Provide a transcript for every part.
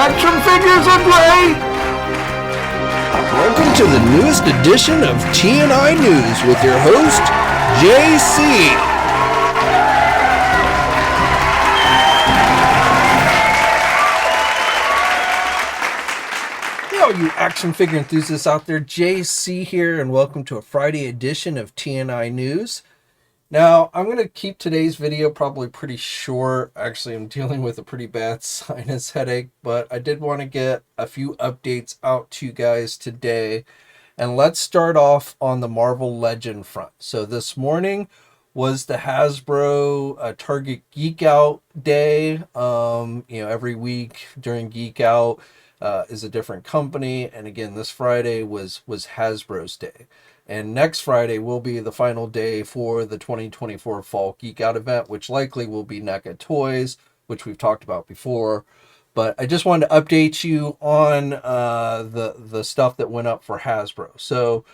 Action figures in play! Welcome to the newest edition of TNI News with your host, JC. Hey, all you action figure enthusiasts out there, JC here, and welcome to a Friday edition of TNI News. Now, I'm going to keep today's video probably pretty short. Actually, I'm dealing with a pretty bad sinus headache, but I did want to get a few updates out to you guys today. And let's start off on the Marvel Legend front. So this morning was the Hasbro Target Geek Out Day. Every week during Geek Out is a different company. And again, this Friday was Hasbro's day. And next Friday will be the final day for the 2024 Fall Geek Out event, which likely will be NECA Toys, which we've talked about before. But I just wanted to update you on the stuff that went up for Hasbro. So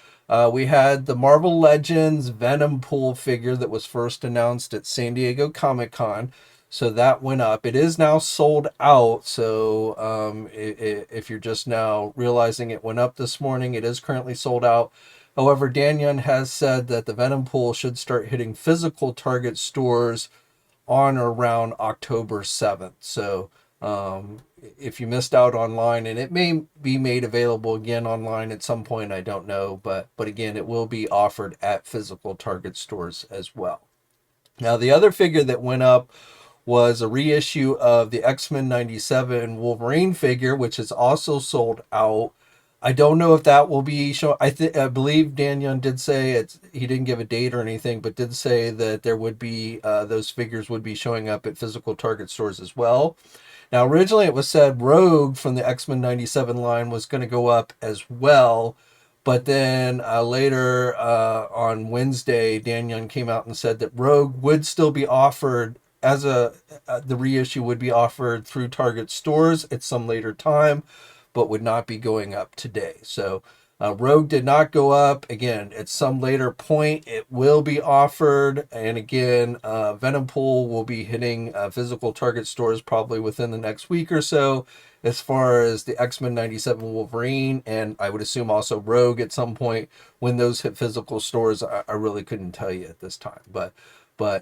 we had the Marvel Legends Venom Pool figure that was first announced at San Diego Comic-Con. So that went up. It is now sold out. So if you're just now realizing it went up this morning, it is currently sold out. However, Dan Yun has said that the Venom Pool should start hitting physical Target stores on or around October 7th. So if you missed out online, and it may be made available again online at some point, I don't know. But again, it will be offered at physical Target stores as well. Now, the other figure that went up was a reissue of the X-Men 97 Wolverine figure, which is also sold out. I don't know if that will be shown. I believe Dan Yun did say he didn't give a date or anything, but did say that there would be those figures would be showing up at physical Target stores as well. Now, originally it was said Rogue from the X-Men 97 line was going to go up as well, but then later on Wednesday, Dan Yun came out and said that Rogue would still be offered as the reissue would be offered through Target stores at some later time, but would not be going up today. So Rogue did not go up. Again, at some later point, it will be offered. And again, Venom Pool will be hitting physical Target stores probably within the next week or so, as far as the X-Men 97 Wolverine, and I would assume also Rogue at some point. When those hit physical stores, I really couldn't tell you at this time. But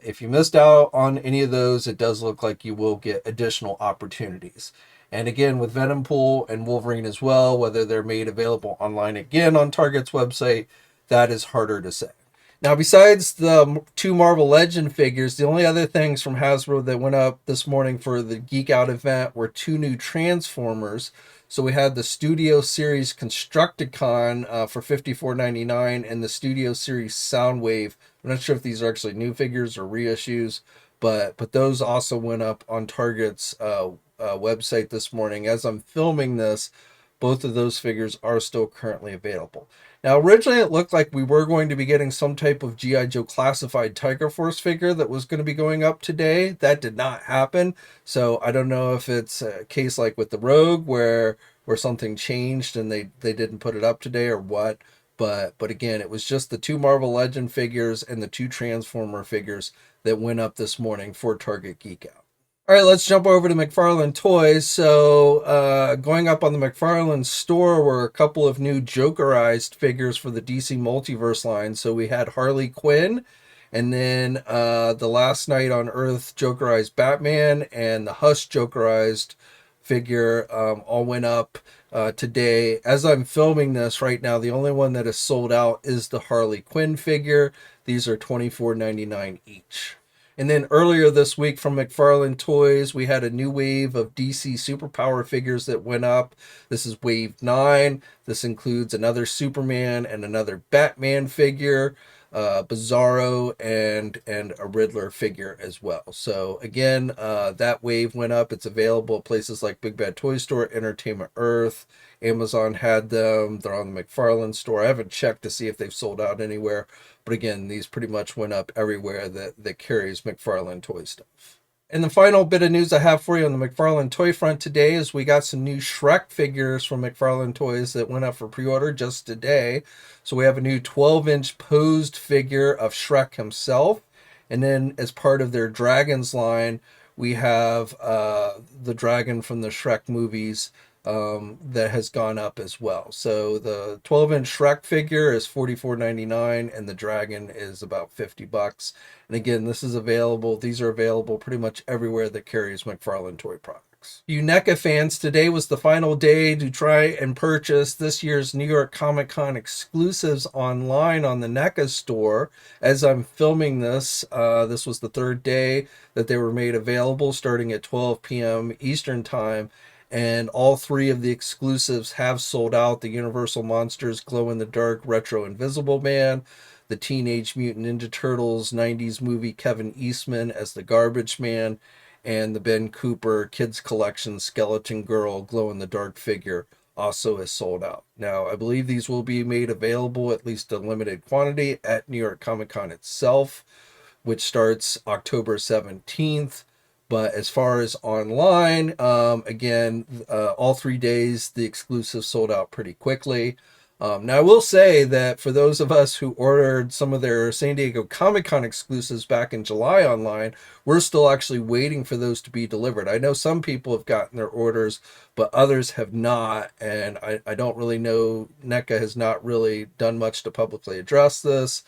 if you missed out on any of those, it does look like you will get additional opportunities. And again, with Venom Pool and Wolverine as well, whether they're made available online again on Target's website, that is harder to say. Now, besides the two Marvel Legend figures, the only other things from Hasbro that went up this morning for the Geek Out event were two new Transformers. So we had the Studio Series Constructicon for $54.99 and the Studio Series Soundwave. I'm not sure if these are actually new figures or reissues, but those also went up on Target's website this morning. As I'm filming this, both of those figures are still currently available. Now, originally it looked like we were going to be getting some type of G.I. Joe Classified Tiger Force figure that was going to be going up today. That did not happen. So I don't know if it's a case like with the Rogue where something changed and they didn't put it up today or what. But again, it was just the two Marvel Legend figures and the two Transformer figures that went up this morning for Target Geek Out. All right, let's jump over to McFarlane Toys. So going up on the McFarlane store were a couple of new Jokerized figures for the DC Multiverse line. So we had Harley Quinn, and then the Last Night on Earth Jokerized Batman, and the Hush Jokerized figure all went up today. As I'm filming this right now, the only one that is sold out is the Harley Quinn figure. These are $24.99 each. And then earlier this week from McFarlane Toys, we had a new wave of DC Superpower figures that went up. This is Wave 9. This includes another Superman and another Batman figure, Bizarro, and a Riddler figure as well. So again, that wave went up. It's available at places like Big Bad Toy Store, Entertainment Earth. Amazon had them. They're on the McFarlane store. I haven't checked to see if they've sold out anywhere. But again, these pretty much went up everywhere that carries McFarlane Toy stuff. And the final bit of news I have for you on the McFarlane Toy front today is we got some new Shrek figures from McFarlane Toys that went up for pre-order just today. So we have a new 12-inch posed figure of Shrek himself. And then as part of their Dragons line, we have the dragon from the Shrek movies that has gone up as well. So the 12-inch Shrek figure is $44.99 and the dragon is about $50. And again, this is available. These are available pretty much everywhere that carries McFarlane toy products. You NECA fans, today was the final day to try and purchase this year's New York Comic Con exclusives online on the NECA store. As I'm filming this, this was the third day that they were made available, starting at 12 p.m. Eastern Time. And all three of the exclusives have sold out. The Universal Monsters glow-in-the-dark Retro Invisible Man, the Teenage Mutant Ninja Turtles 90s movie Kevin Eastman as the Garbage Man, and the Ben Cooper Kids Collection Skeleton Girl glow-in-the-dark figure also is sold out. Now, I believe these will be made available, at least a limited quantity, at New York Comic Con itself, which starts October 17th. But as far as online, again, all 3 days, the exclusives sold out pretty quickly. Now, I will say that for those of us who ordered some of their San Diego Comic-Con exclusives back in July online, we're still actually waiting for those to be delivered. I know some people have gotten their orders, but others have not, and I don't really know. NECA has not really done much to publicly address this.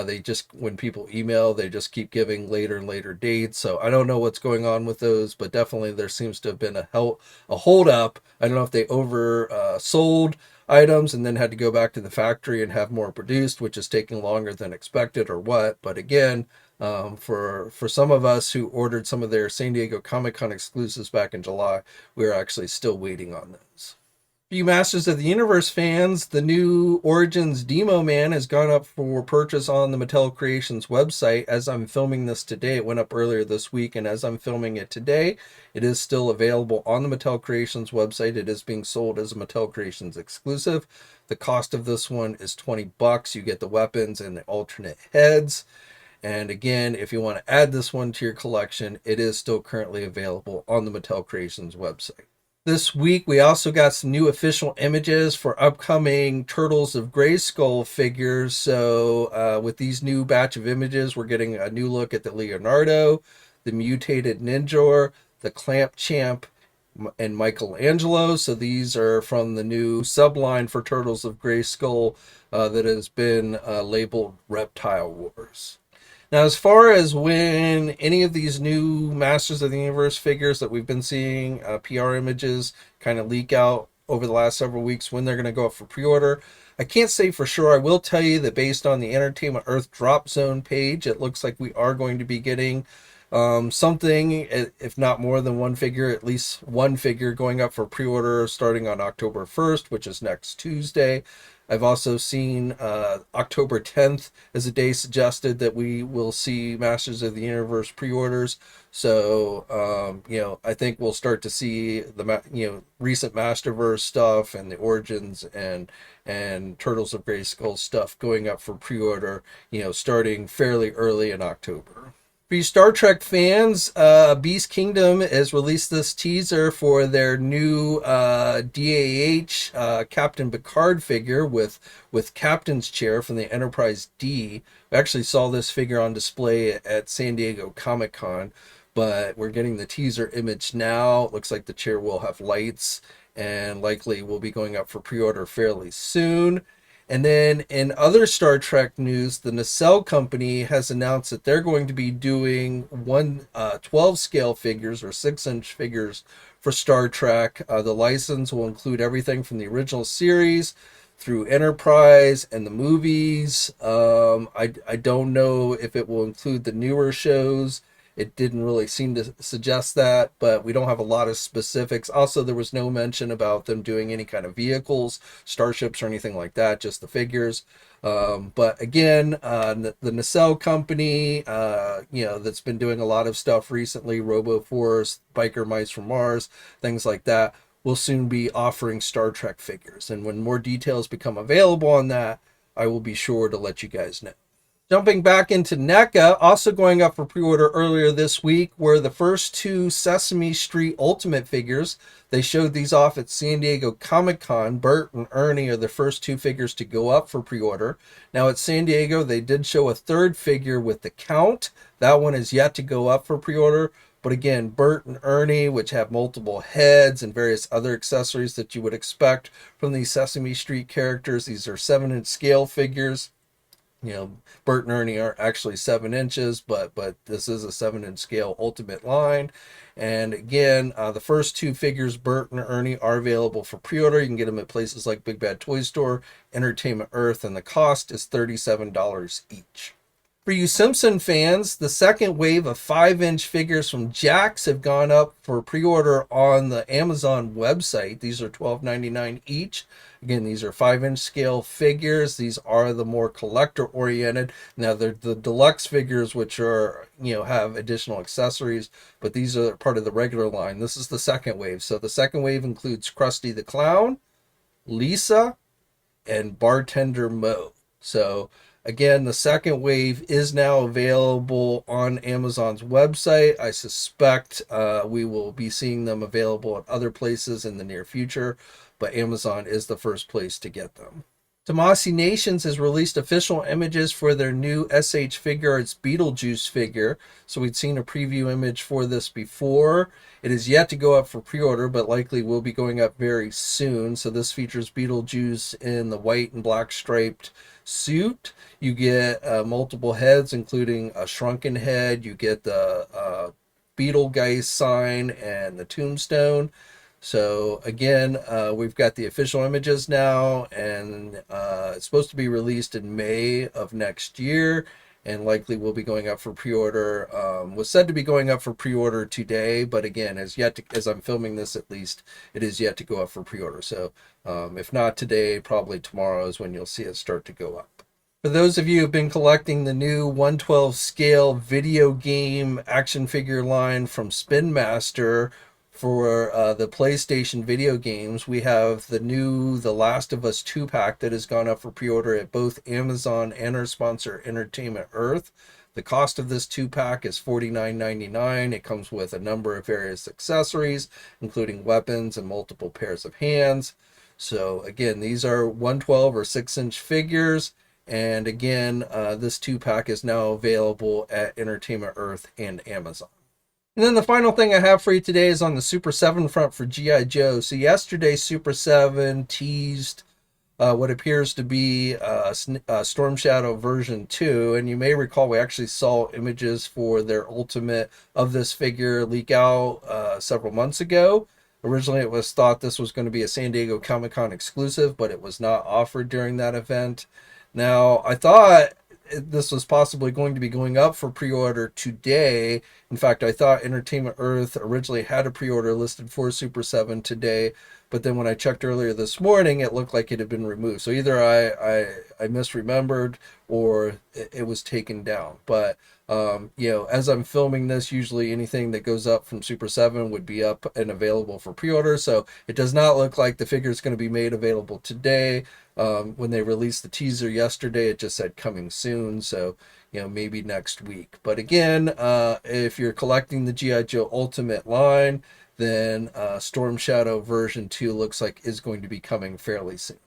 They just, when people email, they just keep giving later and later dates. So I don't know what's going on with those, but definitely there seems to have been a hold up. I don't know if they sold items and then had to go back to the factory and have more produced, which is taking longer than expected or what. But again, for some of us who ordered some of their San Diego Comic-Con exclusives back in July, we're actually still waiting on those. For you Masters of the Universe fans, the new Origins Demo Man has gone up for purchase on the Mattel Creations website. As I'm filming this today, it went up earlier this week, and as I'm filming it today, it is still available on the Mattel Creations website. It is being sold as a Mattel Creations exclusive. The cost of this one is $20. You get the weapons and the alternate heads. And again, if you want to add this one to your collection, it is still currently available on the Mattel Creations website. This week, we also got some new official images for upcoming Turtles of Grayskull figures. So with these new batch of images, we're getting a new look at the Leonardo, the Mutated Ninja, the Clamp Champ, and Michelangelo. So these are from the new subline for Turtles of Grayskull that has been labeled Reptile Wars. Now, as far as when any of these new Masters of the Universe figures that we've been seeing, PR images kind of leak out over the last several weeks, when they're going to go up for pre-order, I can't say for sure. I will tell you that based on the Entertainment Earth Drop Zone page, it looks like we are going to be getting something, if not more than one figure, at least one figure going up for pre-order starting on October 1st, which is next Tuesday. I've also seen October 10th as a day suggested that we will see Masters of the Universe pre-orders. So, I think we'll start to see the, recent Masterverse stuff and the Origins and Turtles of Grayskull stuff going up for pre-order, starting fairly early in October. For you Star Trek fans, Beast Kingdom has released this teaser for their new DAH Captain Picard figure with Captain's Chair from the Enterprise D. We actually saw this figure on display at San Diego Comic-Con, but we're getting the teaser image now. It looks like the chair will have lights and likely will be going up for pre-order fairly soon. And then in other Star Trek news, the Nacelle Company has announced that they're going to be doing 12 scale figures or 6-inch figures for Star Trek. The license will include everything from the original series through Enterprise and the movies. I don't know if it will include the newer shows. It didn't really seem to suggest that, but we don't have a lot of specifics. Also, there was no mention about them doing any kind of vehicles, starships, or anything like that, just the figures. But again, the Nacelle Company, that's been doing a lot of stuff recently, RoboForce, Biker Mice from Mars, things like that, will soon be offering Star Trek figures. And when more details become available on that, I will be sure to let you guys know. Jumping back into NECA, also going up for pre-order earlier this week, were the first two Sesame Street Ultimate figures. They showed these off at San Diego Comic-Con. Bert and Ernie are the first two figures to go up for pre-order. Now at San Diego, they did show a third figure with the Count. That one is yet to go up for pre-order, But again, Bert and Ernie, which have multiple heads and various other accessories that you would expect from these Sesame Street characters. These are 7-inch scale figures. You know, Bert and Ernie aren't actually 7 inches, but this is a 7-inch scale Ultimate line. And again, the first 2 figures, Bert and Ernie, are available for pre-order. You can get them at places like Big Bad Toy Store, Entertainment Earth, and the cost is $37 each. For you Simpson fans, the second wave of 5-inch figures from Jakks have gone up for pre-order on the Amazon website. These are $12.99 each. Again, these are 5-inch scale figures. These are the more collector-oriented. Now, they're the deluxe figures, which are, you know, have additional accessories, but these are part of the regular line. This is the second wave. So the second wave includes Krusty the Clown, Lisa, and Bartender Mo. So again, the second wave is now available on Amazon's website. I suspect we will be seeing them available at other places in the near future, but Amazon is the first place to get them. Tomasi Nations has released official images for their new SH Figuarts Beetlejuice figure. So we'd seen a preview image for this before. It is yet to go up for pre-order, but likely will be going up very soon. So this features Beetlejuice in the white and black striped suit. You get multiple heads, including a shrunken head. You get the Beetlegeist sign and the tombstone. So again, we've got the official images now, and it's supposed to be released in May of next year, and likely will be going up for pre-order. Was said to be going up for pre-order today, but again, as I'm filming this, at least, it is yet to go up for pre-order. So if not today, probably tomorrow is when you'll see it start to go up. For those of you who've been collecting the new 1/12 scale video game action figure line from Spin Master for the PlayStation video games, we have the new The Last of Us 2-pack that has gone up for pre-order at both Amazon and our sponsor Entertainment Earth. The cost of this 2-pack is $49.99. It comes with a number of various accessories, including weapons and multiple pairs of hands. So again, these are 1/12 or 6-inch figures. And again, this 2-pack is now available at Entertainment Earth and Amazon. And then the final thing I have for you today is on the Super 7 front for G.I. Joe. So yesterday, Super 7 teased what appears to be Storm Shadow version 2. And you may recall we actually saw images for their Ultimate of this figure leak out several months ago. Originally, it was thought this was going to be a San Diego Comic-Con exclusive, but it was not offered during that event. Now, I thought this was possibly going to be going up for pre-order today. In fact, I thought Entertainment Earth originally had a pre-order listed for Super 7 today, but then when I checked earlier this morning, it looked like it had been removed. So either I misremembered or it was taken down. But you know, as I'm filming this, usually anything that goes up from Super 7 would be up and available for pre-order. So it does not look like the figure is going to be made available today. When they released the teaser yesterday, it just said coming soon. So, you know, maybe next week. But again, if you're collecting the G.I. Joe Ultimate line, then Storm Shadow version 2 looks like is going to be coming fairly soon.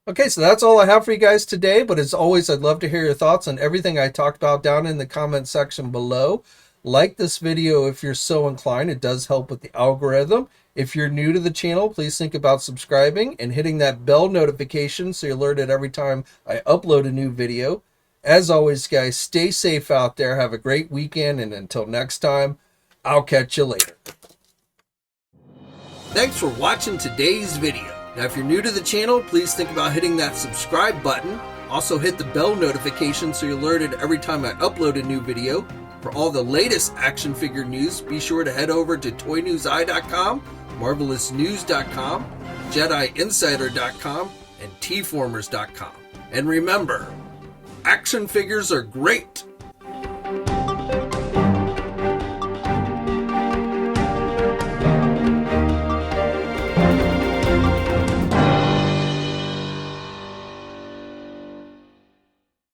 Okay, so that's all I have for you guys today. But as always, I'd love to hear your thoughts on everything I talked about down in the comment section below. Like this video if you're so inclined. It does help with the algorithm. If you're new to the channel, please think about subscribing and hitting that bell notification so you're alerted every time I upload a new video. As always, guys, stay safe out there. Have a great weekend, and until next time, I'll catch you later. Thanks for watching today's video. Now, if you're new to the channel, please think about hitting that subscribe button. Also, hit the bell notification so you're alerted every time I upload a new video. For all the latest action figure news, be sure to head over to ToyNewsEye.com, MarvelousNews.com, JediInsider.com, and TFormers.com. And remember, action figures are great,